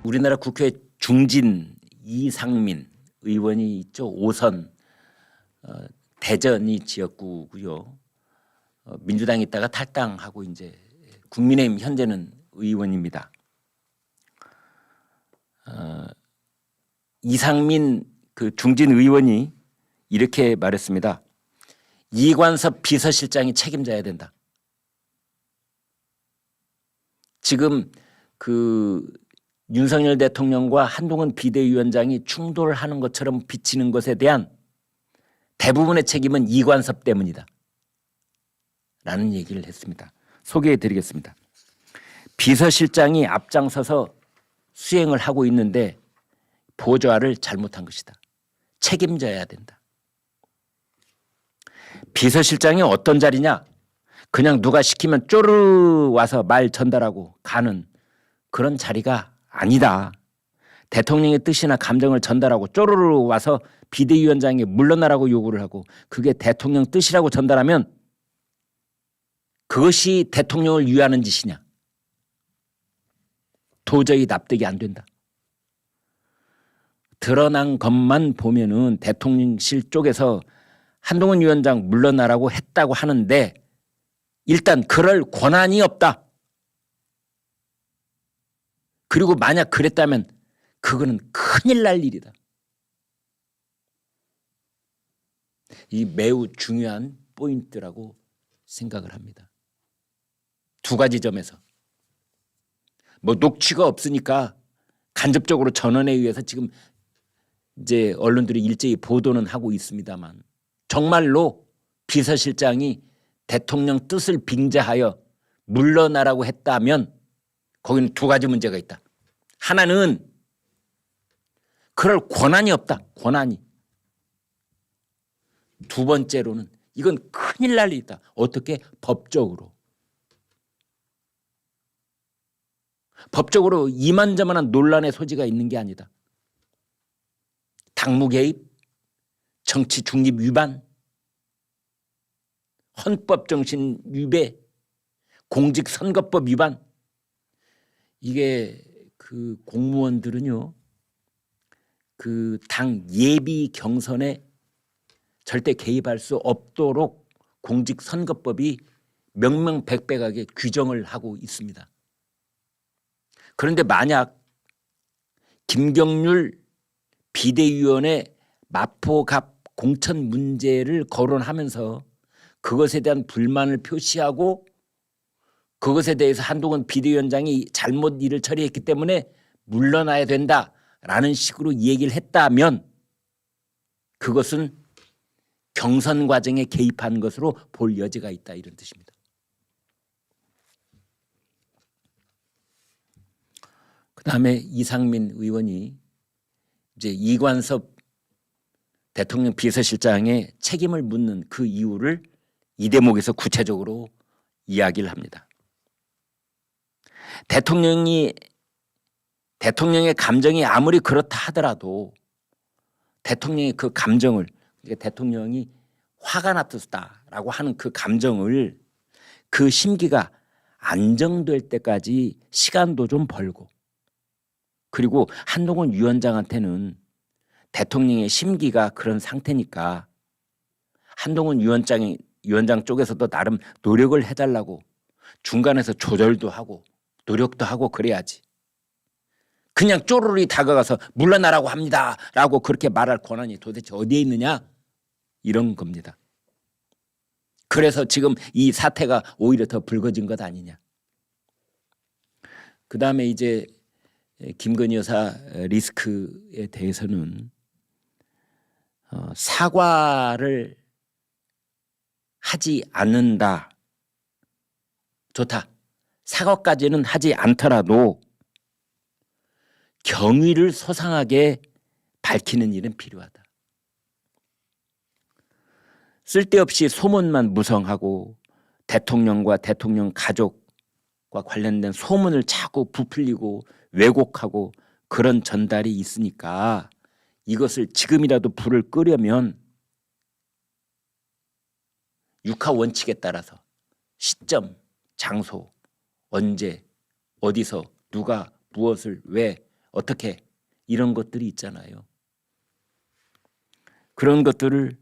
우리나라 국회 중진 이상민 의원이 있죠. 5선 대전이 지역구고요. 민주당에 있다가 탈당하고 이제 국민의힘 현재는 의원입니다. 이상민 그 중진 의원이 이렇게 말했습니다. 이관섭 비서실장이 책임져야 된다. 지금 그 윤석열 대통령과 한동훈 비대위원장이 충돌하는 것처럼 비치는 것에 대한 대부분의 책임은 이관섭 때문이다. 라는 얘기를 했습니다. 소개해 드리겠습니다. 비서실장이 앞장서서 수행을 하고 있는데 보좌를 잘못한 것이다. 책임져야 된다. 비서실장이 어떤 자리냐? 그냥 누가 시키면 쪼르 와서 말 전달하고 가는 그런 자리가 아니다. 대통령의 뜻이나 감정을 전달하고 쪼르르 와서 비대위원장이 물러나라고 요구를 하고 그게 대통령 뜻이라고 전달하면 그것이 대통령을 위하는 짓이냐? 도저히 납득이 안 된다. 드러난 것만 보면은 대통령실 쪽에서 한동훈 위원장 물러나라고 했다고 하는데 일단 그럴 권한이 없다. 그리고 만약 그랬다면 그거는 큰일 날 일이다. 이 매우 중요한 포인트라고 생각을 합니다. 두 가지 점에서. 뭐 녹취가 없으니까 간접적으로 전원에 의해서 지금 이제 언론들이 일제히 보도는 하고 있습니다만 정말로 비서실장이 대통령 뜻을 빙자하여 물러나라고 했다면 거기는 두 가지 문제가 있다. 하나는 그럴 권한이 없다. 권한이. 두 번째로는 이건 큰일 날 일이다. 어떻게? 법적으로. 법적으로 이만저만한 논란의 소지가 있는 게 아니다. 당무 개입, 정치 중립 위반, 헌법 정신 위배, 공직선거법 위반. 이게 그 공무원들은요, 그 당 예비 경선에 절대 개입할 수 없도록 공직선거법이 명명백백하게 규정을 하고 있습니다. 그런데 만약 김경률 비대위원회 마포갑 공천 문제를 거론하면서 그것에 대한 불만을 표시하고 그것에 대해서 한동훈 비대위원장이 잘못 일을 처리했기 때문에 물러나야 된다라는 식으로 얘기를 했다면 그것은 경선 과정에 개입한 것으로 볼 여지가 있다 이런 뜻입니다. 그다음에 이상민 의원이 이제 이관섭 대통령 비서실장의 책임을 묻는 그 이유를 이 대목에서 구체적으로 이야기를 합니다. 대통령의 감정이 아무리 그렇다 하더라도 대통령의 그 감정을 대통령이 화가 났다라고 하는 그 감정을 그 심기가 안정될 때까지 시간도 좀 벌고 그리고 한동훈 위원장한테는 대통령의 심기가 그런 상태니까 한동훈 위원장 쪽에서도 나름 노력을 해달라고 중간에서 조절도 하고 노력도 하고 그래야지. 그냥 쪼르르 다가가서 물러나라고 합니다 라고 그렇게 말할 권한이 도대체 어디에 있느냐 이런 겁니다. 그래서 지금 이 사태가 오히려 더 불거진 것 아니냐. 그다음에 이제 김건희 여사 리스크에 대해서는 사과를 하지 않는다. 좋다. 사과까지는 하지 않더라도 경위를 소상하게 밝히는 일은 필요하다. 쓸데없이 소문만 무성하고 대통령과 대통령 가족과 관련된 소문을 자꾸 부풀리고 왜곡하고 그런 전달이 있으니까 이것을 지금이라도 불을 끄려면 육하 원칙에 따라서 시점, 장소, 언제, 어디서, 누가, 무엇을, 왜, 어떻게 이런 것들이 있잖아요. 그런 것들을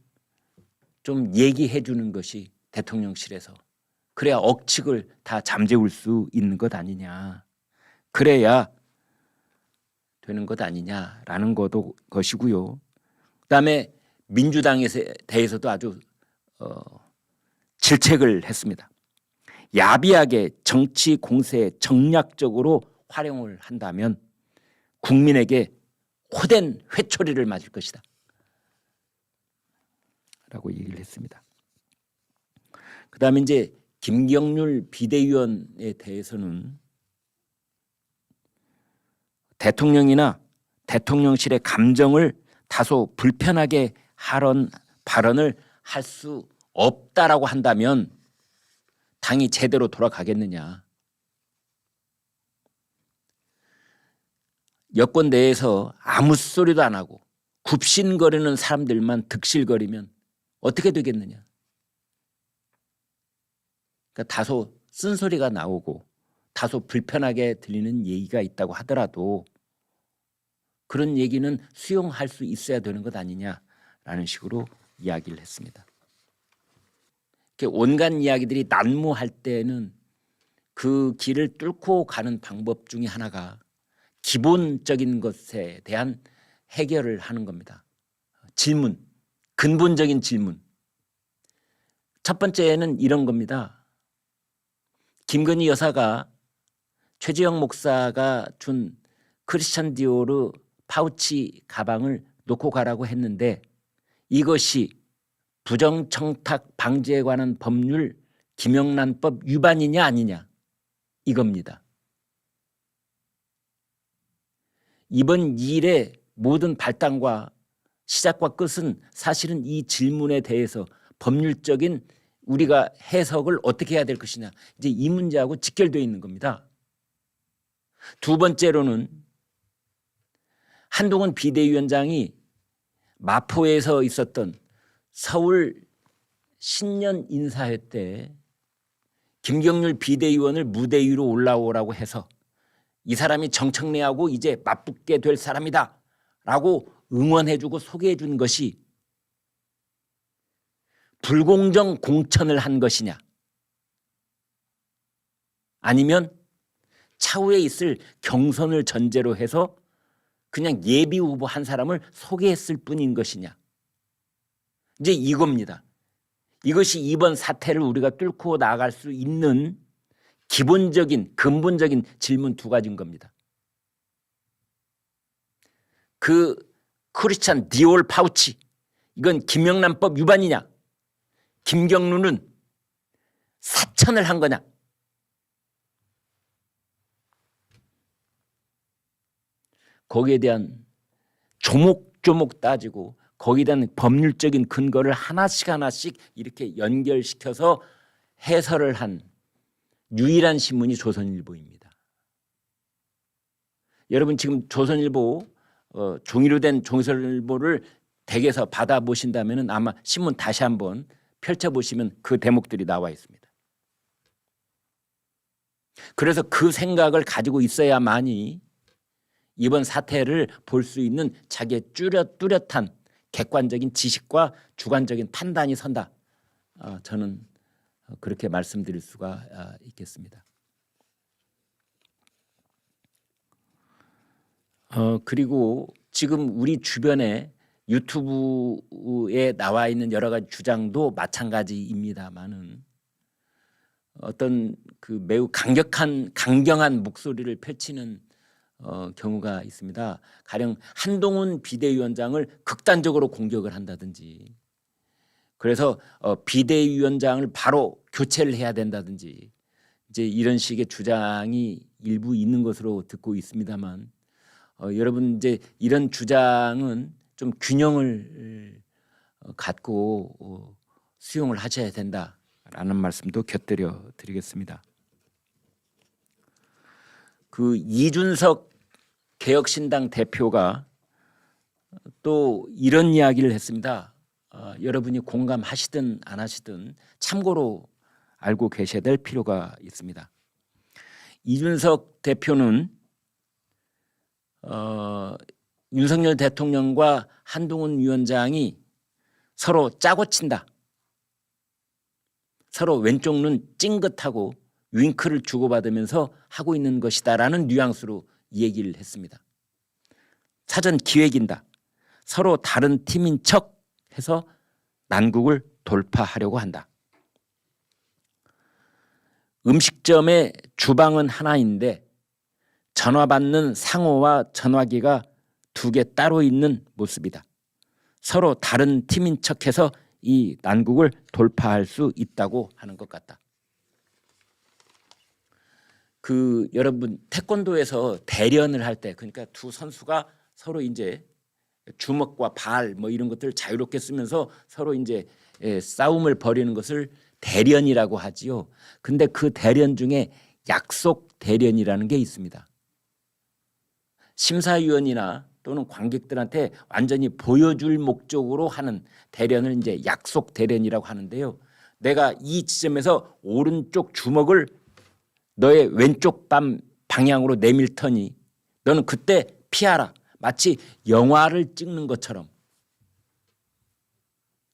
좀 얘기해 주는 것이 대통령실에서 그래야 억측을 다 잠재울 수 있는 것 아니냐. 그래야 되는 것 아니냐라는 것이고요. 그다음에 민주당에 대해서도 아주 질책을 했습니다. 야비하게 정치 공세에 정략적으로 활용을 한다면 국민에게 호된 회초리를 맞을 것이다 라고 얘기를 했습니다. 그다음에 이제 김경률 비대위원에 대해서는 대통령이나 대통령실의 감정을 다소 불편하게 하는 발언을 할 수 없다라고 한다면 당이 제대로 돌아가겠느냐. 여권 내에서 아무 소리도 안 하고 굽신거리는 사람들만 득실거리면 어떻게 되겠느냐. 그러니까 다소 쓴소리가 나오고 다소 불편하게 들리는 얘기가 있다고 하더라도 그런 얘기는 수용할 수 있어야 되는 것 아니냐라는 식으로 이야기를 했습니다. 이렇게 온갖 이야기들이 난무할 때는 그 길을 뚫고 가는 방법 중에 하나가 기본적인 것에 대한 해결을 하는 겁니다. 질문, 근본적인 질문. 첫 번째는 이런 겁니다. 김건희 여사가 최재형 목사가 준 크리스찬 디오르 파우치 가방을 놓고 가라고 했는데 이것이 부정청탁 방지에 관한 법률 김영란법 위반이냐 아니냐 이겁니다. 이번 일의 모든 발단과 시작과 끝은 사실은 이 질문에 대해서 법률적인 우리가 해석을 어떻게 해야 될 것이냐 이제 이 문제하고 직결되어 있는 겁니다. 두 번째로는 한동훈 비대위원장이 마포에서 있었던 서울 신년 인사회 때 김경률 비대위원을 무대 위로 올라오라고 해서 이 사람이 정청래하고 이제 맞붙게 될 사람이다 라고 응원해주고 소개해준 것이 불공정 공천을 한 것이냐 아니면 차후에 있을 경선을 전제로 해서 그냥 예비 후보 한 사람을 소개했을 뿐인 것이냐 이제 이겁니다. 이것이 이번 사태를 우리가 뚫고 나갈 수 있는 기본적인 근본적인 질문 두 가지인 겁니다. 그 크리스찬 디올 파우치 이건 김영란법 위반이냐 김경루는 사천을 한 거냐 거기에 대한 조목조목 따지고 거기에 대한 법률적인 근거를 하나씩 이렇게 연결시켜서 해설을 한 유일한 신문이 조선일보입니다. 여러분 지금 조선일보 종이로 된 조선일보를 댁에서 받아보신다면 아마 신문 다시 한번 펼쳐보시면 그 대목들이 나와 있습니다. 그래서 그 생각을 가지고 있어야만이 이번 사태를 볼 수 있는 자기의 뚜렷한 객관적인 지식과 주관적인 판단이 선다. 저는 그렇게 말씀드릴 수가 있겠습니다. 그리고 지금 우리 주변에 유튜브에 나와 있는 여러 가지 주장도 마찬가지입니다만은 어떤 그 매우 강경한 목소리를 펼치는 경우가 있습니다. 가령 한동훈 비대위원장을 극단적으로 공격을 한다든지 그래서 비대위원장을 바로 교체를 해야 된다든지 이제 이런 식의 주장이 일부 있는 것으로 듣고 있습니다만 여러분 이제 이런 주장은 좀 균형을 갖고 수용을 하셔야 된다라는 말씀도 곁들여 드리겠습니다. 그 이준석 개혁신당 대표가 또 이런 이야기를 했습니다. 여러분이 공감하시든 안 하시든 참고로 알고 계셔야 될 필요가 있습니다. 이준석 대표는 윤석열 대통령과 한동훈 위원장이 서로 짜고 친다. 서로 왼쪽 눈 찡긋하고 윙크를 주고받으면서 하고 있는 것이다라는 뉘앙스로 얘기를 했습니다. 사전 기획인다. 서로 다른 팀인 척 해서 난국을 돌파하려고 한다. 음식점의 주방은 하나인데 전화 받는 상호와 전화기가 2개 따로 있는 모습이다. 서로 다른 팀인 척해서 이 난국을 돌파할 수 있다고 하는 것 같다. 여러분 태권도에서 대련을 할 때, 그러니까 두 선수가 서로 이제 주먹과 발 뭐 이런 것들 자유롭게 쓰면서 서로 이제 싸움을 벌이는 것을 대련이라고 하지요. 근데 그 대련 중에 약속 대련이라는 게 있습니다. 심사위원이나 또는 관객들한테 완전히 보여줄 목적으로 하는 대련을 이제 약속 대련이라고 하는데요. 내가 이 지점에서 오른쪽 주먹을 너의 왼쪽 방향으로 내밀 터니 너는 그때 피하라. 마치 영화를 찍는 것처럼.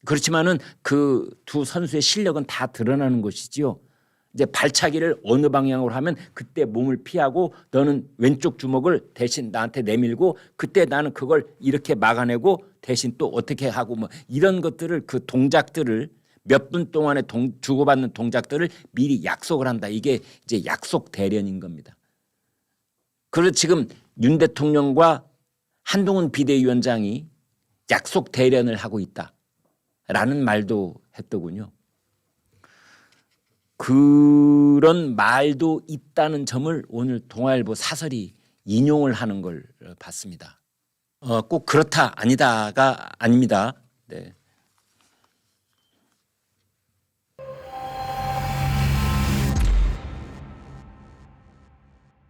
그렇지만은 그 두 선수의 실력은 다 드러나는 것이지요. 이제 발차기를 어느 방향으로 하면 그때 몸을 피하고 너는 왼쪽 주먹을 대신 나한테 내밀고 그때 나는 그걸 이렇게 막아내고 대신 또 어떻게 하고 뭐 이런 것들을 그 동작들을 몇 분 동안에 주고받는 동작들을 미리 약속을 한다. 이게 이제 약속 대련인 겁니다. 그래서 지금 윤 대통령과 한동훈 비대위원장이 약속 대련을 하고 있다라는 말도 했더군요. 그런 말도 있다는 점을 오늘 동아일보 사설이 인용을 하는 걸 봤습니다. 꼭 그렇다 아니다가 아닙니다. 네.